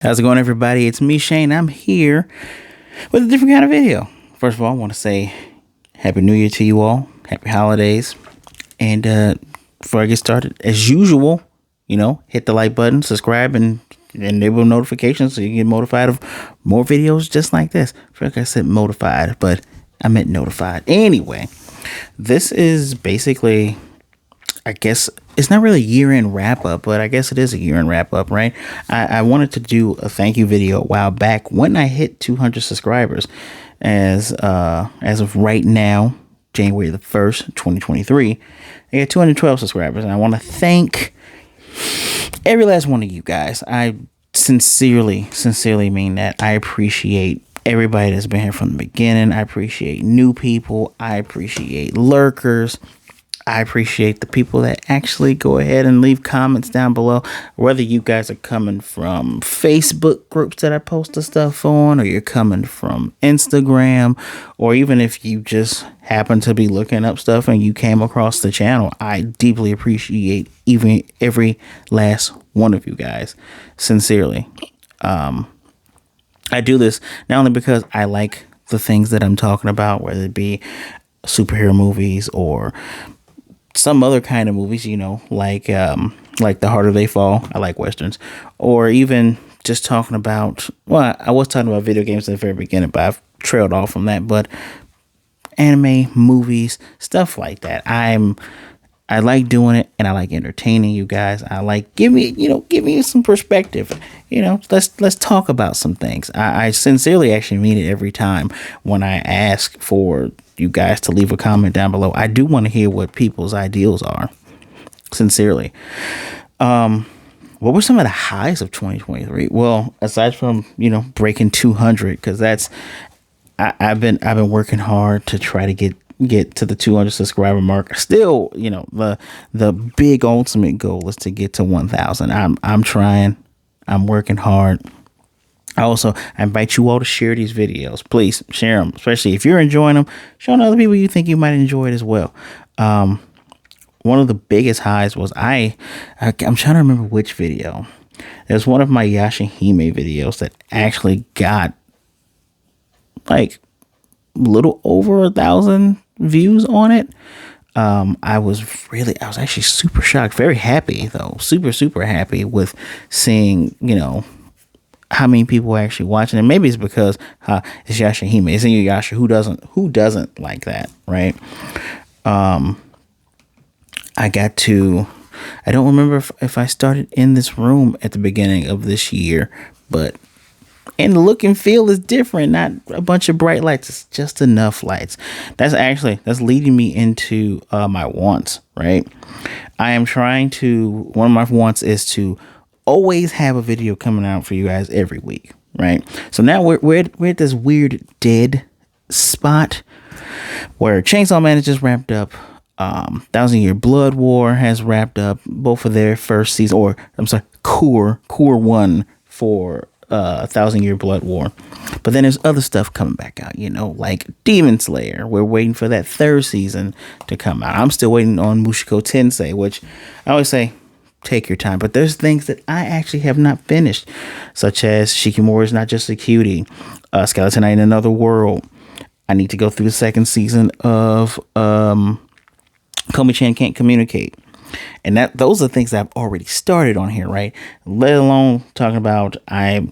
How's it going, everybody? It's me, Shane. I'm here with a different kind of video. First of all, I want to say Happy New Year to you all. Happy holidays. And before I get started, as usual, hit the like button, subscribe, and enable notifications so you get notified of more videos just like this. I feel like I said notified, but I meant notified. Anyway, this is basically, I guess, it's not really a year-end wrap-up, but I guess it is a year-end wrap-up, right? I wanted to do a thank you video a while back when I hit 200 subscribers. As of right now, January the 1st, 2023, I got 212 subscribers, and I want to thank every last one of you guys. I sincerely mean that. I appreciate everybody that's been here from the beginning. I appreciate new people. I appreciate lurkers. I appreciate the people that actually go ahead and leave comments down below, whether you guys are coming from Facebook groups that I post the stuff on, or you're coming from Instagram, or even if you just happen to be looking up stuff and you came across the channel. I deeply appreciate even every last one of you guys. Sincerely. I do this not only because I like the things that I'm talking about, whether it be superhero movies or some other kind of movies, like The Harder They Fall. I like Westerns. Or even just talking about, well, I was talking about video games in the very beginning, but I've trailed off from that. But anime, movies, stuff like that. I like doing it, and I like entertaining you guys. I like giving you some perspective. Let's talk about some things. I sincerely actually mean it every time when I ask for you guys to leave a comment down below. I do want to hear what people's ideals are. Sincerely. What were some of the highs of 2023? Well, aside from, breaking 200, because I've been working hard to try to get to the 200 subscriber mark. Still, the big ultimate goal is to get to 1,000. I'm trying. I'm working hard. I invite you all to share these videos. Please share them, especially if you're enjoying them. Show other people you think you might enjoy it as well. One of the biggest highs was I'm trying to remember which video. There's one of my Yashahime videos that actually got like a little over 1,000 views on it. I was actually super shocked, very happy though, super happy with seeing, how many people are actually watching it. Maybe it's because it's Yashahime, it's Inuyasha. Who doesn't like that, right? I don't remember if I started in this room at the beginning of this year, and the look and feel is different. Not a bunch of bright lights. It's just enough lights. That's leading me into my wants, right? One of my wants is to always have a video coming out for you guys every week, right? So now we're at this weird dead spot where Chainsaw Man has just wrapped up. 1,000 Year Blood War has wrapped up both of their first season, or I'm sorry, Core 1 for 1,000 Year Blood War. But then there's other stuff coming back out, like Demon Slayer. We're waiting for that third season to come out. I'm still waiting on Mushoku Tensei, which I always say, take your time. But there's things that I actually have not finished, such as Shikimori's Not Just a Cutie, Skeleton Knight in Another World. I need to go through the second season of Komi-chan Can't Communicate. And those are things that I've already started on here, right? Let alone talking about, I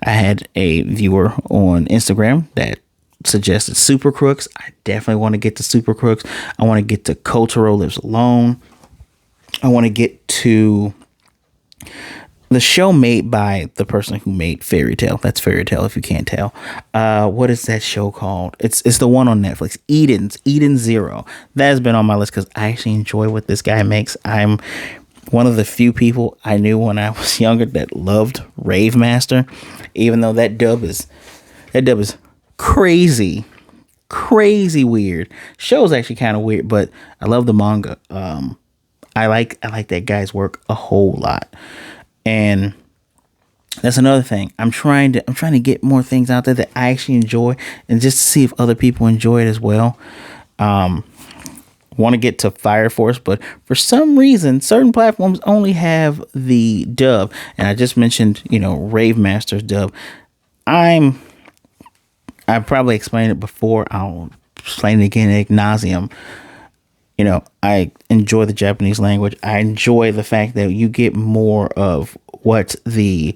had a viewer on Instagram that suggested Super Crooks. I definitely want to get to Super Crooks. I want to get to Kotaro Lives Alone. I want to get to the show made by the person who made Fairy Tail. That's Fairy Tail, if you can't tell. What is that show called? It's the one on Netflix. Eden Zero. That has been on my list because I actually enjoy what this guy makes. I'm one of the few people I knew when I was younger that loved Rave Master, even though that dub is crazy weird. Show's actually kind of weird, but I love the manga. I like that guy's work a whole lot. And that's another thing. I'm trying to get more things out there that I actually enjoy, and just to see if other people enjoy it as well. want to get to Fire Force, but for some reason, certain platforms only have the dub. And I just mentioned, Rave Master's dub. I've probably explained it before. I'll explain it again ad nauseum. I enjoy the Japanese language. I enjoy the fact that you get more of what the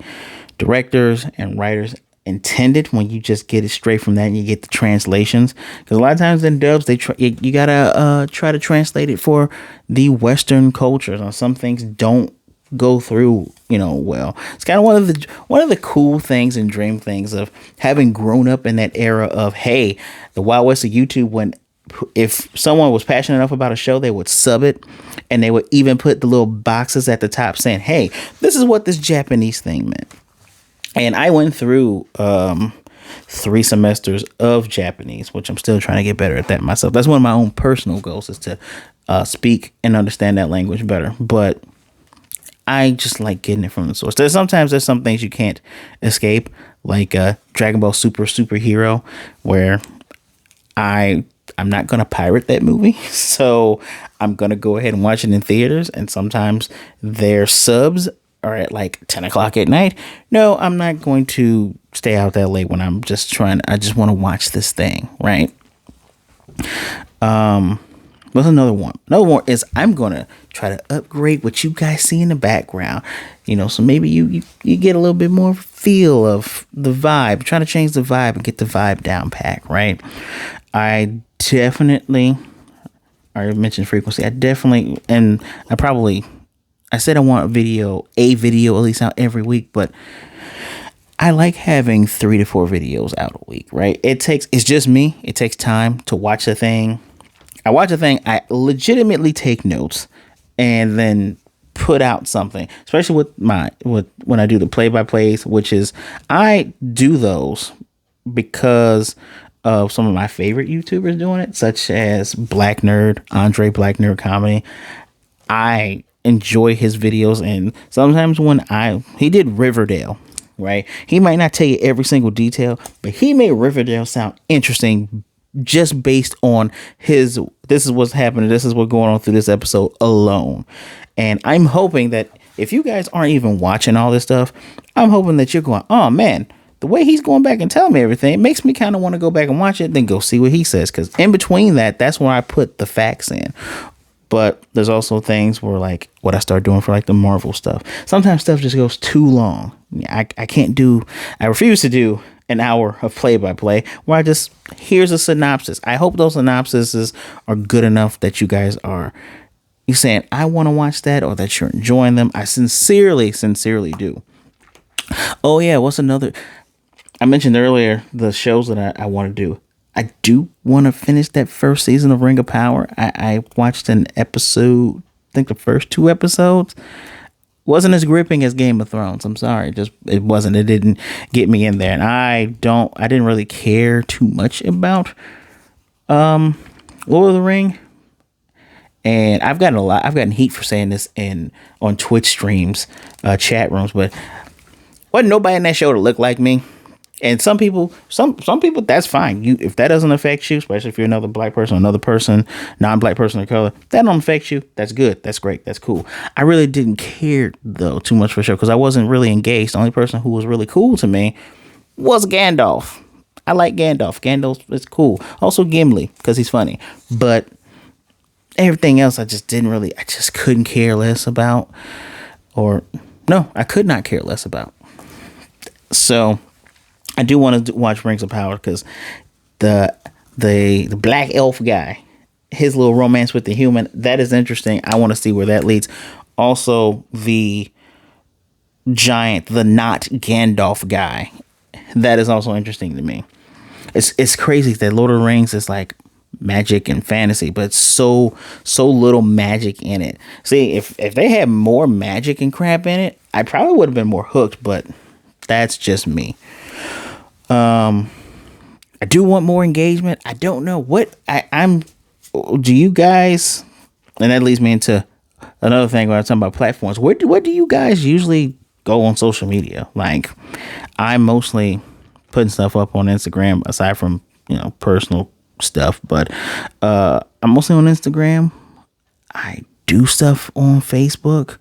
directors and writers intended when you just get it straight from that and you get the translations. Because a lot of times in dubs, you gotta try to translate it for the Western cultures. And some things don't go through, well. It's kind of one of the cool things and dream things of having grown up in that era of, hey, the Wild West of YouTube, when if someone was passionate enough about a show, they would sub it, and they would even put the little boxes at the top saying, hey, this is what this Japanese thing meant. And I went through 3 semesters of Japanese, which I'm still trying to get better at that myself. That's one of my own personal goals, is to speak and understand that language better. But I just like getting it from the source. Sometimes there's some things you can't escape, like Dragon Ball Superhero, where I'm not going to pirate that movie. So I'm going to go ahead and watch it in theaters. And sometimes their subs are at like 10 o'clock at night. No, I'm not going to stay out that late when I just want to watch this thing. Right. What's another one? Another one is I'm going to try to upgrade what you guys see in the background. So maybe you get a little bit more feel of the vibe. Try to change the vibe and get the vibe down pat. Right. I mentioned frequency. I said I want a video at least out every week, but I like having 3 to 4 videos out a week, right? It's just me. It takes time to watch a thing. I watch a thing, I legitimately take notes and then put out something, especially with when I do the play-by-plays, which is, I do those because of some of my favorite YouTubers doing it, such as Black Nerd, Andre Black Nerd Comedy. I enjoy his videos, and sometimes when he did Riverdale, right? He might not tell you every single detail, but he made Riverdale sound interesting just based on this is what's happening, this is what's going on through this episode alone. And I'm hoping that if you guys aren't even watching all this stuff, I'm hoping that you're going, oh man, the way he's going back and telling me everything, it makes me kind of want to go back and watch it, then go see what he says. Because in between that's where I put the facts in. But there's also things where, like, what I start doing for like the Marvel stuff. Sometimes stuff just goes too long. I refuse to do an hour of play-by-play where here's a synopsis. I hope those synopsises are good enough that you guys are saying, I want to watch that, or that you're enjoying them. I sincerely do. Oh yeah, what's another? I mentioned earlier the shows that I want to do. I do want to finish that first season of Ring of Power. I watched an episode, I think the first 2 episodes. Wasn't as gripping as Game of Thrones. I'm sorry. It wasn't. It didn't get me in there. And I didn't really care too much about Lord of the Ring. And I've gotten heat for saying this on Twitch streams, chat rooms, but wasn't nobody in that show to look like me. And some people, that's fine. If that doesn't affect you, especially if you're another black person, non-black person of color, that don't affect you. That's good. That's great. That's cool. I really didn't care though too much for sure, because I wasn't really engaged. The only person who was really cool to me was Gandalf. I like Gandalf. Gandalf is cool. Also Gimli, because he's funny. But everything else, I just couldn't care less about. I could not care less about. So I do want to watch Rings of Power, because the black elf guy, his little romance with the human, that is interesting. I want to see where that leads. Also, the giant, the not Gandalf guy, that is also interesting to me. It's crazy that Lord of the Rings is like magic and fantasy, but so little magic in it. See, if they had more magic and crap in it, I probably would have been more hooked, but that's just me. I do want more engagement. I don't know what do you guys, and that leads me into another thing when I'm talking about platforms. What do you guys usually go on social media? Like, I'm mostly putting stuff up on Instagram, aside from, personal stuff, but, I'm mostly on Instagram. I do stuff on Facebook.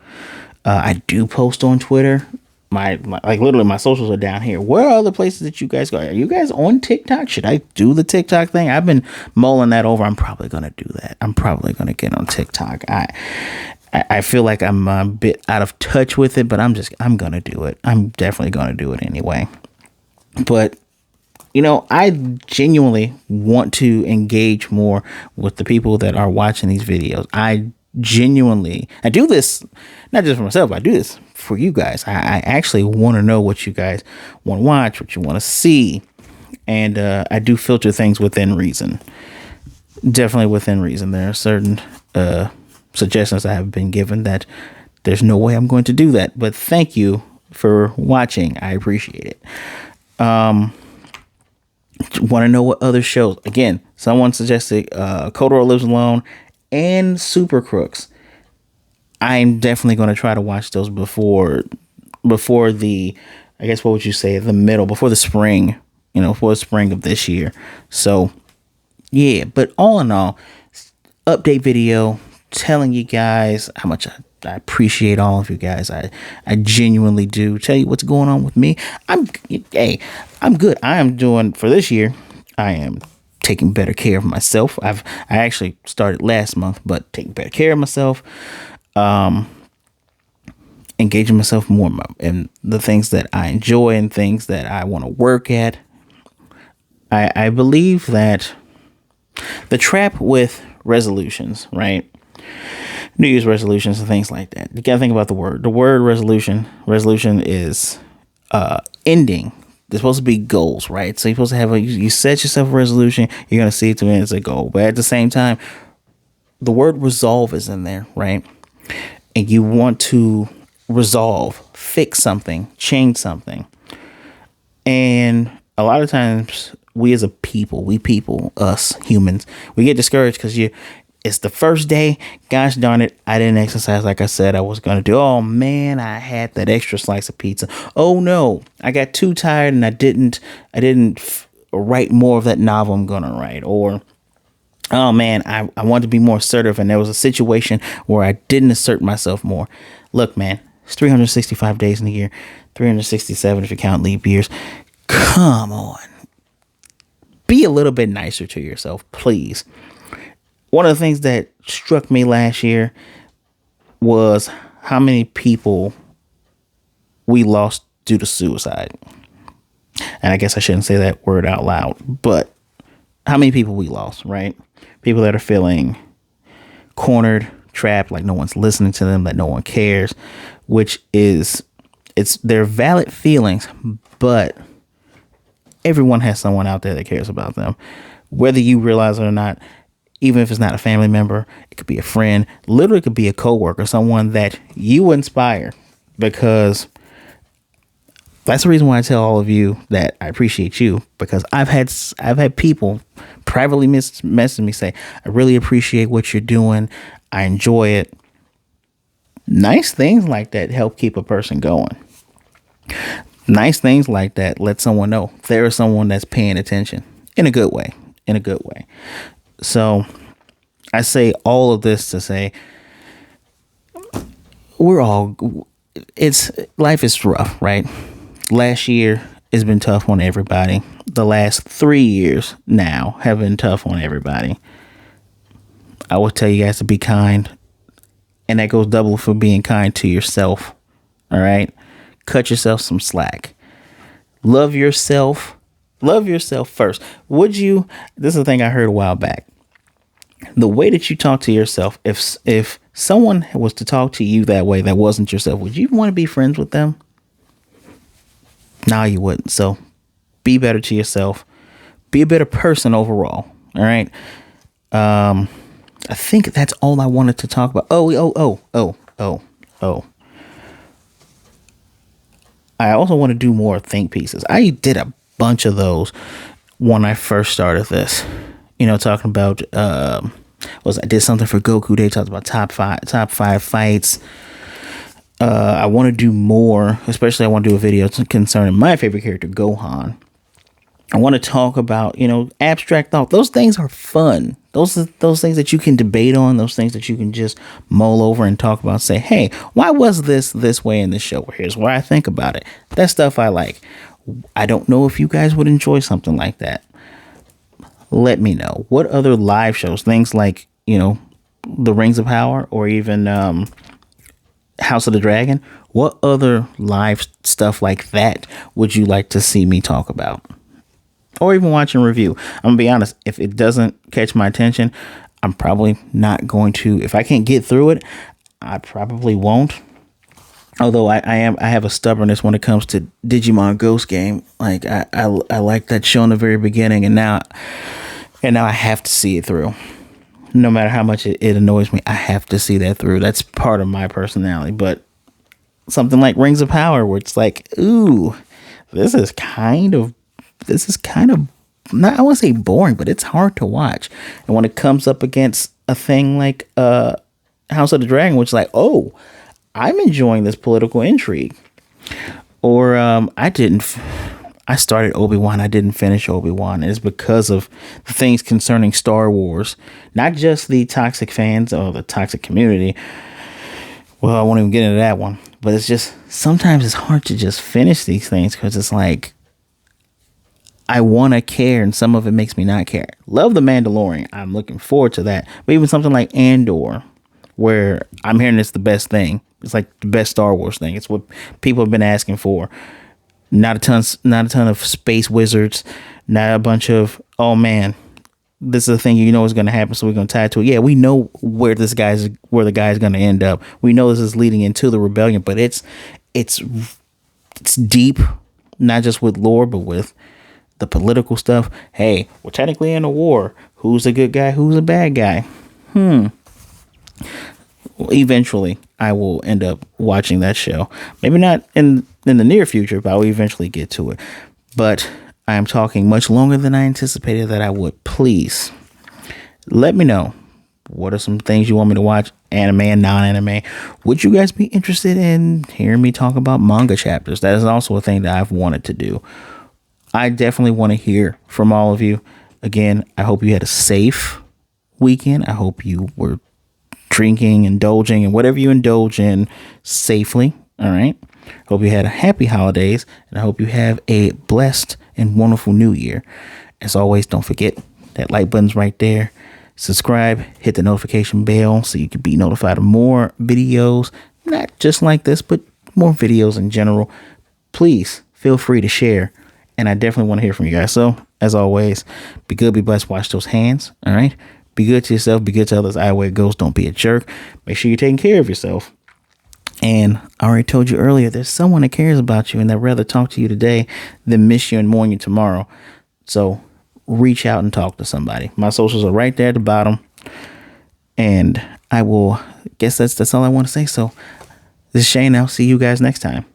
I do post on Twitter. My like literally my socials are down here. Where are other places that you guys go? Are you guys on TikTok? Should I do the TikTok thing? I've been mulling that over. I'm probably gonna do that. I'm probably gonna get on TikTok. I feel like I'm a bit out of touch with it, but I'm gonna do it. I'm definitely gonna do it anyway. But I genuinely want to engage more with the people that are watching these videos. I do this not just for myself. I do this for you guys. I actually want to know what you guys want to watch, what you want to see, and I do filter things within reason. Definitely within reason. There are certain suggestions I have been given that there's no way I'm going to do that. But thank you for watching. I appreciate it. Want to know what other shows? Again, someone suggested Kodoro Lives Alone and Super Crooks. I'm definitely going to try to watch those before the, I guess, what would you say, before the spring, before the spring of this year. So, yeah, but all in all, update video telling you guys how much I appreciate all of you guys. I genuinely do. Tell you what's going on with me. I'm good. I am doing, for this year, I am taking better care of myself. I actually started last month, but taking better care of myself, engaging myself more in the things that I enjoy and things that I want to work at. I believe that the trap with resolutions, right? New Year's resolutions and things like that. You gotta think about the word. The word resolution. Resolution is ending. They're supposed to be goals, right? So you're supposed to have you set yourself a resolution. You're gonna see it to end as a goal, but at the same time, the word resolve is in there, right? And you want to resolve, fix something, change something. And a lot of times, we as a people, us humans, we get discouraged because it's the first day. Gosh darn it, I didn't exercise like I said I was going to do. Oh man, I had that extra slice of pizza. Oh no, I got too tired and I didn't write more of that novel I'm going to write. Or, oh man, I wanted to be more assertive and there was a situation where I didn't assert myself more. Look, man, it's 365 days in a year, 367 if you count leap years. Come on. Be a little bit nicer to yourself, please. One of the things that struck me last year was how many people we lost due to suicide. And I guess I shouldn't say that word out loud, but how many people we lost, right? People that are feeling cornered, trapped, like no one's listening to them, that no one cares, which is, they're valid feelings, but everyone has someone out there that cares about them, whether you realize it or not. Even if it's not a family member, it could be a friend, literally could be a coworker, someone that you inspire, because that's the reason why I tell all of you that I appreciate you, because I've had people privately message me say, I really appreciate what you're doing. I enjoy it. Nice things like that help keep a person going. Nice things like that let someone know there is someone that's paying attention in a good way. So I say all of this to say life is rough, right? Last year has been tough on everybody. The last 3 years now have been tough on everybody. I will tell you guys to be kind, and that goes double for being kind to yourself. All right. Cut yourself some slack. Love yourself. Love yourself first. This is the thing I heard a while back. The way that you talk to yourself, if someone was to talk to you that way that wasn't yourself, would you want to be friends with them? No, you wouldn't. So be better to yourself. Be a better person overall. All right. I think that's all I wanted to talk about. Oh. I also want to do more think pieces. I did a bunch of those when I first started this. Talking about I did something for Goku Day. Talked about top five fights. I want to do more. Especially, I want to do a video concerning my favorite character, Gohan. I want to talk about, abstract thought. Those things are fun. Those are those things that you can debate on, those things that you can just mull over and talk about. Say, hey, why was this way in this show? Or here's what I think about it. That stuff I like. I don't know if you guys would enjoy something like that. Let me know. What other live shows, things like, The Rings of Power, or even House of the Dragon, what other live stuff like that would you like to see me talk about? Or even watch and review. I'm going to be honest, if it doesn't catch my attention, I'm probably not going to. If I can't get through it, I probably won't. Although I have a stubbornness when it comes to Digimon Ghost Game. Like I like that show in the very beginning, and now I have to see it through. No matter how much it annoys me, I have to see that through. That's part of my personality. But something like Rings of Power, where it's like, ooh, this is kind of not, I won't say boring, but it's hard to watch. And when it comes up against a thing like House of the Dragon, which is like, oh, I'm enjoying this political intrigue. Or I started Obi-Wan. I didn't finish Obi-Wan. It's because of the things concerning Star Wars. Not just the toxic fans or the toxic community. Well, I won't even get into that one. But it's just, sometimes it's hard to just finish these things because it's like, I want to care, and some of it makes me not care. Love The Mandalorian. I'm looking forward to that. But even something like Andor, where I'm hearing it's the best thing. It's like the best Star Wars thing. It's what people have been asking for. Not a ton of space wizards. Not a bunch of, oh man, this is the thing is going to happen, so we're going to tie it to it. Yeah, we know where the guy's going to end up. We know this is leading into the rebellion, but it's deep, not just with lore, but with the political stuff. Hey, we're technically in a war. Who's a good guy? Who's a bad guy? Eventually, I will end up watching that show. Maybe not in the near future, but I will eventually get to it. But I am talking much longer than I anticipated that I would. Please, let me know. What are some things you want me to watch? Anime and non-anime. Would you guys be interested in hearing me talk about manga chapters? That is also a thing that I've wanted to do. I definitely want to hear from all of you. Again, I hope you had a safe weekend. I hope you were drinking, indulging, and whatever you indulge in safely. All right. Hope you had a happy holidays, and I hope you have a blessed and wonderful new year. As always, don't forget that like button's right there. Subscribe, hit the notification bell so you can be notified of more videos, not just like this, but more videos in general. Please feel free to share. And I definitely want to hear from you guys. So, as always, be good, be blessed, wash those hands. All right. Be good to yourself. Be good to others. Either way it goes, don't be a jerk. Make sure you're taking care of yourself. And I already told you earlier, there's someone that cares about you and that rather talk to you today than miss you and mourn you tomorrow. So, reach out and talk to somebody. My socials are right there at the bottom. And I will guess that's all I want to say. So, this is Shane. I'll see you guys next time.